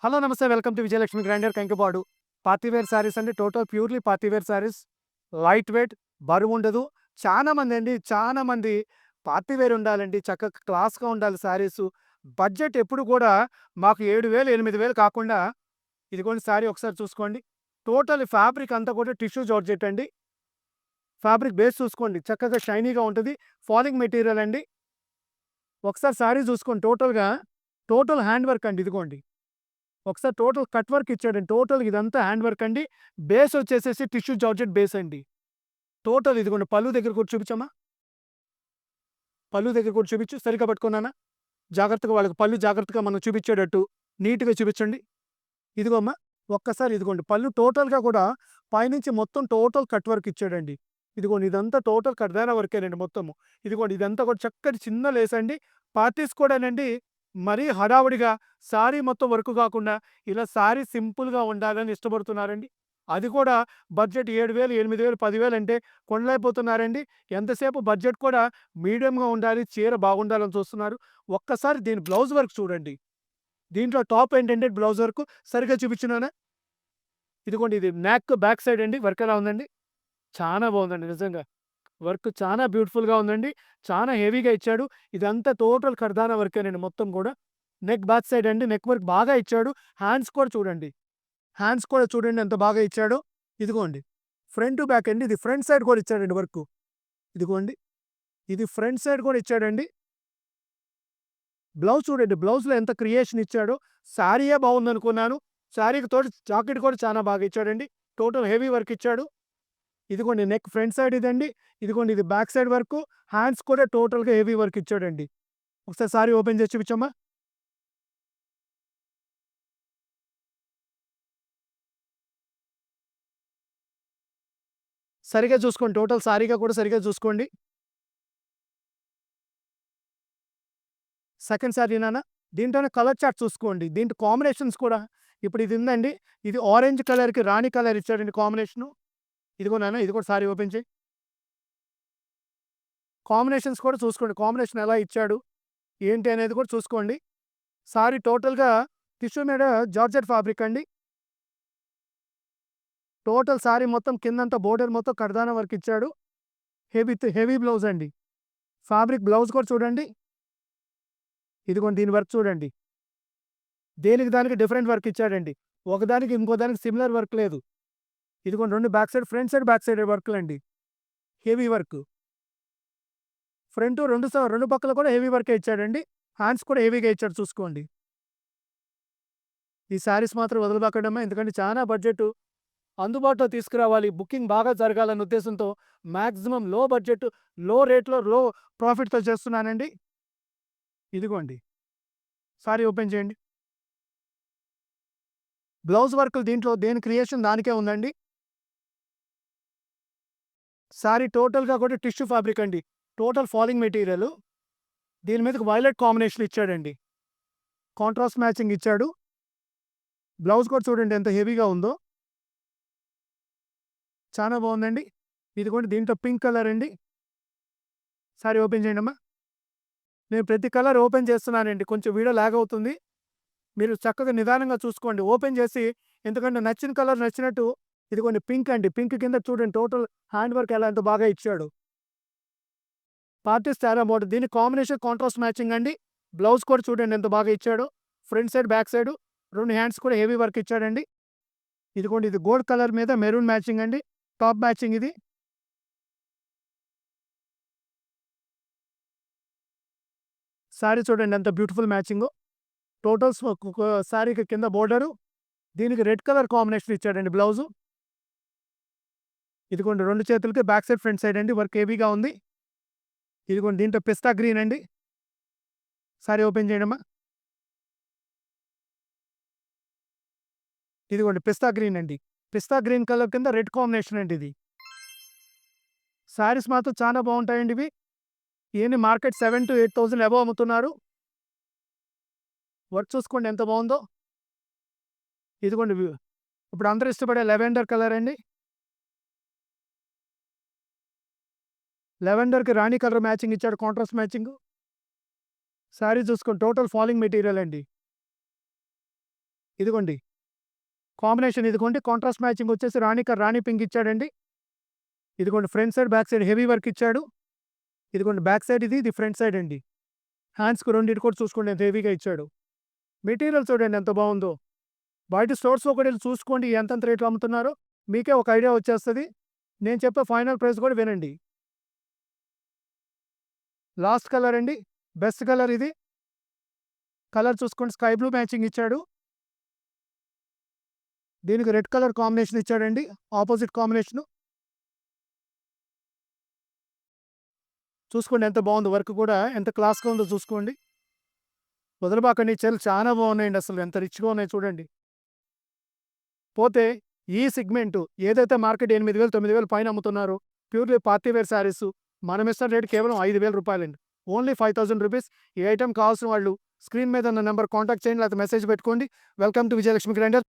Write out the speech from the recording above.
Hello నమస్తే welcome to Vijayalakshmi grinder Kankipadu. Party wear saris అండి. Total purely party wear saris. Light weight, బరువుండదు. చాలా మంది పార్టీ వేర్ ఉండాలండి. చక్కగా క్లాస్‌గా ఉండాలి శారీసు. బడ్జెట్ ఎప్పుడు కూడా మాకు 7,000, 8,000 కాకుండా ఇదిగోండి శారీ ఒకసారి చూసుకోండి. టోటల్ ఫ్యాబ్రిక్ అంతా కూడా టిష్యూ జార్జెట్ అండి. ఫ్యాబ్రిక్ బేస్ చూసుకోండి. చక్కగా షైనీగా ఉంటది. ఫాలింగ్ మెటీరియల్ అండి. ఒకసారి శారీ చూసుకోండి టోటల్ హ్యాండ్ వర్క్ అండి ఇదిగోండి. ఒకసారి టోటల్ కట్ వర్క్ ఇచ్చాడండి. టోటల్ ఇదంతా హ్యాండ్ వర్క్ అండి. బేస్ వచ్చేసేసి టిష్యూ జార్జెట్ బేస్ అండి. టోటల్ ఇదిగోండి పళ్ళు దగ్గర కూడా చూపించమ్మా. పళ్ళు దగ్గర కూడా చూపించు. సరిగ్గా పట్టుకున్నానా? జాగ్రత్తగా వాళ్ళకి పళ్ళు జాగ్రత్తగా మనం చూపించేటట్టు నీట్‌గా చూపించండి. ఇదిగో అమ్మా. ఒక్కసారి ఇదిగోండి పళ్ళు టోటల్‌గా కూడా పైనుంచి మొత్తం టోటల్ కట్ వర్క్ ఇచ్చాడండి. ఇదిగోండి ఇదంతా టోటల్ కర్దానా వర్కేనండి మొత్తము. ఇదిగోండి ఇదంతా కూడా చక్కటి చిన్న లేస్ అండి. పార్టీస్ కూడానండి మరీ హడావుడిగా సారీ మొత్తం వర్క్ కాకుండా ఇలా సారీ సింపుల్‌గా ఉండాలని ఇష్టపడుతున్నారండి. అది కూడా బడ్జెట్ 7,000, 8,000, 10,000 అంటే కొనలేకపోతున్నారండి. ఎంతసేపు బడ్జెట్ కూడా మీడియంగా ఉండాలి. చీర బాగుండాలని చూస్తున్నారు. ఒక్కసారి దీని బ్లౌజ్ వర్క్ చూడండి. దీంట్లో టాప్ ఏంటంటే బ్లౌజ్ వర్క్ సరిగ్గా చూపించినానా? ఇదిగోండి ఇది నెక్ బ్యాక్ సైడ్ అండి. వర్క్ ఎలా ఉందండి? చానా బావుందండి నిజంగా. వర్క్ చానా బ్యూటిఫుల్‌గా ఉందండి. చానా హెవీగా ఇచ్చాడు. ఇదంతా టోటల్ కర్దానా వర్కేనండి మొత్తం గూడా. నెక్ బ్యాక్ సైడ్ అండి. నెక్ వర్క్ బాగా ఇచ్చాడు. హ్యాండ్స్ కూడా చూడండి. హ్యాండ్స్ కూడా చూడండి ఎంత బాగా ఇచ్చాడో. ఇదిగోండి. ఫ్రంట్ టు బ్యాక్ అండి. ఇది ఫ్రంట్ సైడ్ కూడా ఇచ్చాడండి వర్కు. ఇదిగోండి. ఇది ఫ్రంట్ సైడ్ కూడా ఇచ్చాడండి. బ్లౌజ్ చూడండి. బ్లౌజ్‌లో ఎంత క్రియేషన్ ఇచ్చాడో. శారీయే బావుందనుకున్నాను. శారీకి తోడు జాకెట్ కూడా చానా బాగా ఇచ్చాడండి. టోటల్ హెవీ వర్క్ ఇచ్చాడు. ఇదిగోండి నెక్ ఫ్రంట్ సైడ్ ఇదండి. ఇదిగోండి ఇది బ్యాక్ సైడ్ వర్కు. హ్యాండ్స్ కూడా టోటల్‌గా హెవీ వర్క్ ఇచ్చాడండి. ఒకసారి సారీ ఓపెన్ చేసి చూపించమ్మా. సరిగ్గా చూసుకోండి. టోటల్ సారీగా కూడా సరిగ్గా చూసుకోండి. సెకండ్ సారీ నాన్న. దీంట్లోనే కలర్ చార్ట్ చూసుకోండి. దీంట్లో కాంబినేషన్స్ కూడా ఇప్పుడు ఇది ఉందండి. ఇది ఆరెంజ్ కలర్‌కి రాణి కలర్ ఇచ్చాడండి కాంబినేషను. ఇదిగో నాన్న ఇది కూడా సారీ ఓపెన్ చెయి. కాంబినేషన్స్ కూడా చూసుకోండి. కాంబినేషన్ ఎలా ఇచ్చాడు? ఏంటి అనేది కూడా చూసుకోండి. సారీ టోటల్‌గా టిష్యూ మీద జార్జెట్ ఫ్యాబ్రిక్ అండి. టోటల్ సారీ మొత్తం కిందంతా బోర్డర్ మొత్తం కర్దానా వర్క్ ఇచ్చాడు. హెవీ బ్లౌజ్ అండి. ఫ్యాబ్రిక్ బ్లౌజ్ కూడా చూడండి. ఇదిగోండి దీని వర్క్ చూడండి. దేనికి దానికి డిఫరెంట్ వర్క్ ఇచ్చాడండి. ఒకదానికి ఇంకో దానికి సిమిలర్ వర్క్ లేదు. ఇదిగోండి 2 back side, front side, back side వర్కులండి. Heavy work. ఫ్రంట్ 2 పక్కల కూడా హెవీ వర్కే ఇచ్చాడండి. హ్యాండ్స్ కూడా హెవీగా ఇచ్చాడు చూసుకోండి. ఈ శారీస్ మాత్రం వదలబాకండమ్మా. ఎందుకంటే చానా బడ్జెటు. అందుబాటులో తీసుకురావాలి. బుకింగ్ బాగా జరగాలన్న ఉద్దేశంతో మాక్సిమం లో బడ్జెట్, లో రేట్‌లో, లో ప్రాఫిట్‌తో చేస్తున్నానండి. ఇదిగోండి. సారీ ఓపెన్ చేయండి. బ్లౌజ్ వర్క్ దీంట్లో దేని క్రియేషన్ దానికే ఉందండి. సారీ టోటల్‌గా కూడా టిష్యూ ఫ్యాబ్రిక్ అండి. Total falling material. దీని మీదకి వైలెట్ కాంబినేషన్ ఇచ్చాడండి. కాంట్రాస్ట్ మ్యాచింగ్ ఇచ్చాడు. బ్లౌజ్ కూడా చూడండి ఎంత హెవీగా ఉందో. చానా బావుందండి. ఇదిగోండి దీంట్లో పింక్ కలర్ అండి. సారీ ఓపెన్ చేయండమ్మా. నేను ప్రతి కలర్ ఓపెన్ చేస్తున్నానండి. కొంచెం వీడియో లాగ్ అవుతుంది. మీరు చక్కగా నిదానంగా చూసుకోండి. ఓపెన్ చేసి ఎందుకంటే నచ్చిన కలర్ నచ్చినట్టు ఇదిగోండి పింక్ అండి. పింక్ కింద చూడండి టోటల్ హ్యాండ్ వర్క్ ఎలా ఎంత బాగా ఇచ్చాడు. పార్టీస్ చాలా బావుంటది. దీనికి కాంబినేషన్ కాంట్రాస్ట్ మ్యాచింగ్ అండి. బ్లౌజ్ కూడా చూడండి ఎంత బాగా ఇచ్చాడో. Front side, back side 2 hands కూడా హెవీ వర్క్ ఇచ్చాడండి. ఇదిగోండి ఇది గోల్డ్ కలర్ మీద మెరూన్ మ్యాచింగ్ అండి. టాప్ మ్యాచింగ్ ఇది. సారీ చూడండి ఎంత బ్యూటిఫుల్ మ్యాచింగో. టోటల్ సారీకి కింద బోర్డరు. దీనికి రెడ్ కలర్ కాంబినేషన్ ఇచ్చాడండి బ్లౌజు. ఇదిగోండి 2 చేతులకి బ్యాక్ సైడ్, ఫ్రంట్ సైడ్ అండి వర్క్ హెవీగా ఉంది. ఇదిగోండి దీంట్లో పిస్తా గ్రీన్ అండి. సారీ ఓపెన్ చేయండమ్మా. ఇదిగోండి పిస్తా గ్రీన్ అండి. పిస్తా గ్రీన్ కలర్ కింద రెడ్ కాంబినేషన్ అండి ఇది. సారీస్ మాత్రం చాలా బావుంటాయండి ఇవి. ఇయన్నీ మార్కెట్ 7,000-8,000 అబోవ్ అమ్ముతున్నారు. వర్క్ చూసుకోండి ఎంత బావుందో. ఇదిగోండి ఇప్పుడు అందరూ ఇష్టపడే లెవెండర్ కలర్ అండి. లెవెండర్‌కి రాణి కలర్ మ్యాచింగ్ ఇచ్చాడు కాంట్రాస్ట్ మ్యాచింగు. సారీ చూసుకోండి టోటల్ ఫాలింగ్ మెటీరియల్ అండి. ఇదిగోండి. కాంబినేషన్ ఇదిగోండి. కాంట్రాస్ట్ మ్యాచింగ్ వచ్చేసి రాణి పింక్ ఇచ్చాడండి. ఇదిగోండి front side, back side heavy work ఇచ్చాడు. ఇదిగోండి బ్యాక్ సైడ్ ఇది ఫ్రంట్ సైడ్ అండి. హ్యాండ్స్‌కి రెండిటి కూడా చూసుకోండి ఎంత హెవీగా ఇచ్చాడు. మెటీరియల్ చూడండి ఎంత బావుందో. బయట స్టోర్స్‌లో కూడా ఎళ్లి చూసుకోండి ఎంతెంత రేట్‌లో అమ్ముతున్నారో. మీకే ఒక ఐడియా వచ్చేస్తది. నేను చెప్పే ఫైనల్ ప్రైస్ కూడా వినండి. లాస్ట్ కలర్ అండి. బెస్ట్ కలర్ ఇది. కలర్ చూసుకోండి స్కై బ్లూ మ్యాచింగ్ ఇచ్చాడు. దీనికి రెడ్ కలర్ కాంబినేషన్ ఇచ్చాడండి. Opposite combination. చూసుకోండి ఎంత బావుందో వర్క్ కూడా ఎంత క్లాస్‌గా ఉందో చూసుకోండి. వదలబాకండి చీరలు చాలా బాగున్నాయండి అసలు. ఎంత రిచ్‌గా ఉన్నాయో చూడండి. పోతే ఈ సెగ్మెంటు ఏదైతే మార్కెట్ 8,000, 9,000 పైన అమ్ముతున్నారో ప్యూర్‌లీ పార్టీ వేర్ శారీసు మనం ఇస్తున్న రేట్ కేవలం రూ. 5,000 ఓన్లీ 5,000 రూపీస్. ఈ ఐటెమ్ కావాల్సిన వాళ్ళు స్క్రీన్ మీద ఉన్న నంబర్ కాంటాక్ట్ చేయండి లేకపోతే మెసేజ్ పెట్టుకోండి. Welcome to Vijayalakshmi grinder.